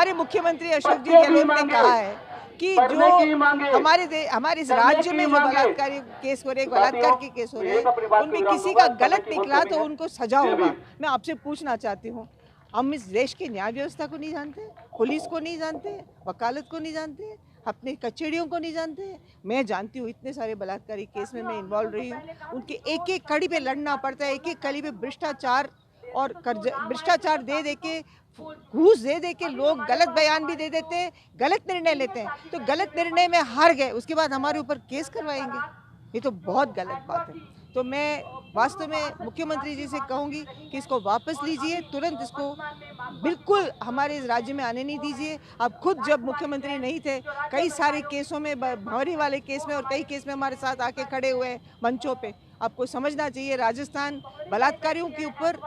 हमारे मुख्यमंत्री अशोक जी गहलोत ने कहा है कि जो हमारे इस राज्य में जो बलात्कारी केस हो रहे, बलात्कार के केस हो रहे हैं, उनमें किसी का गलत निकला तो उनको सजा होगा। मैं आपसे पूछना चाहती हूँ, हम इस देश की न्याय व्यवस्था को नहीं जानते, पुलिस को नहीं जानते, वकालत को नहीं जानते, अपने कचहरियों को नहीं जानते। मैं जानती हूँ, इतने सारे बलात्कारी केस में मैं इन्वॉल्व रही हूँ। उनके एक एक कड़ी पे लड़ना पड़ता है, एक एक कड़ी पे भ्रष्टाचार और भ्रष्टाचार दे के, घूस दे के लोग गलत बयान भी दे देते हैं, गलत निर्णय लेते हैं। तो गलत निर्णय में हार गए, उसके बाद हमारे ऊपर केस करवाएंगे, ये तो बहुत गलत बात है। तो मैं वास्तव में मुख्यमंत्री जी से कहूँगी कि इसको वापस लीजिए, तुरंत इसको बिल्कुल हमारे इस राज्य में आने नहीं दीजिए। आप खुद जब मुख्यमंत्री नहीं थे, कई सारे केसों में, भौरी वाले केस में और कई केस में हमारे साथ आके खड़े हुए हैं मंचों पे। आपको समझना चाहिए, राजस्थान बलात्कारियों के ऊपर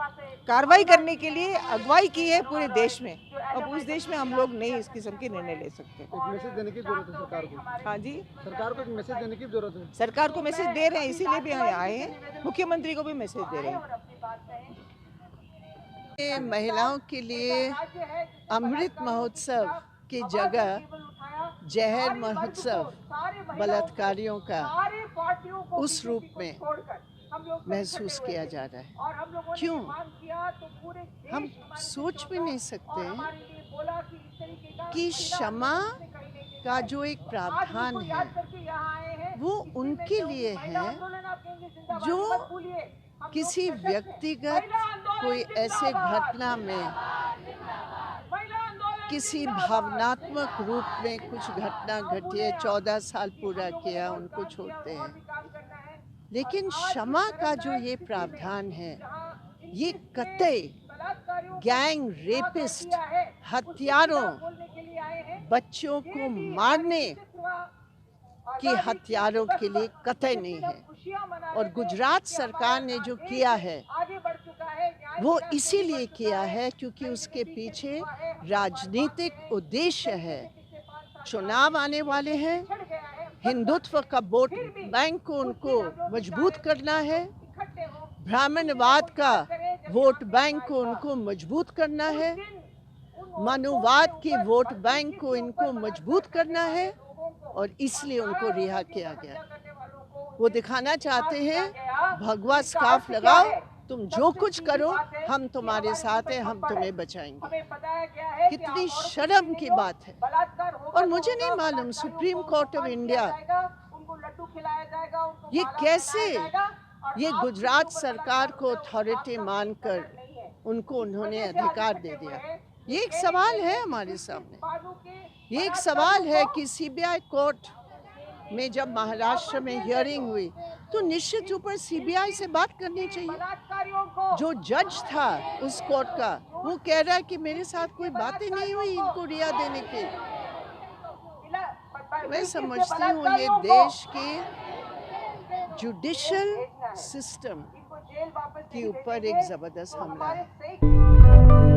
कार्रवाई करने के लिए अगुवाई की है पूरे देश में। अब उस देश में हम लोग नहीं इस किस्म के निर्णय ले सकते। एक मैसेज देने की जरूरत है सरकार को। हाँ जी, सरकार को एक मैसेज देने की जरूरत है। सरकार को मैसेज दे रहे हैं, इसीलिए भी यहाँ आए हैं, मुख्यमंत्री को भी मैसेज दे रहे हैं। ये महिलाओं के लिए अमृत महोत्सव की जगह जहर महोत्सव बलात्कारियों का उस रूप में महसूस किया जा रहा है। क्यों? हम सोच भी नहीं सकते कि क्षमा का जो एक प्रावधान है वो उनके लिए है जो किसी व्यक्तिगत कोई ऐसे घटना में, किसी भावनात्मक रूप में कुछ घटना घटी है, 14 साल पूरा किया, उनको छोड़ते हैं। लेकिन क्षमा का जो ये प्रावधान है, ये कतई गैंग रेपिस्ट, हत्यारों, बच्चों को मारने की हत्यारों के लिए कतई नहीं है। और गुजरात सरकार ने जो किया है वो इसीलिए किया है क्योंकि उसके पीछे राजनीतिक उद्देश्य है। चुनाव आने वाले हैं, हिंदुत्व का वोट बैंक को उनको मजबूत करना है, ब्राह्मणवाद का वोट बैंक को उनको मजबूत करना है, मनुवाद की वोट बैंक को इनको मजबूत करना है, और इसलिए उनको रिहा किया गया। वो दिखाना चाहते हैं भगवा स्कार्फ लगाओ, तुम जो कुछ करो हम तुम्हारे साथ हैं, हम तुम्हें बचाएंगे। कितनी शर्म की बात है। और मुझे नहीं मालूम सुप्रीम कोर्ट ऑफ इंडिया ये कैसे, ये गुजरात सरकार को अथॉरिटी मानकर उनको उन्होंने अधिकार दे दिया। ये एक सवाल है हमारे सामने। ये एक सवाल है कि सीबीआई कोर्ट में जब महाराष्ट्र में हियरिंग हुई तो निश्चित रूप से सीबीआई से बात करनी चाहिए। जो जज था उस कोर्ट का वो कह रहा है कि मेरे साथ कोई बातें नहीं हुई इनको रिहा देने की। मैं समझती हूँ ये देश के जुडिशियल सिस्टम के ऊपर एक जबरदस्त हमला है।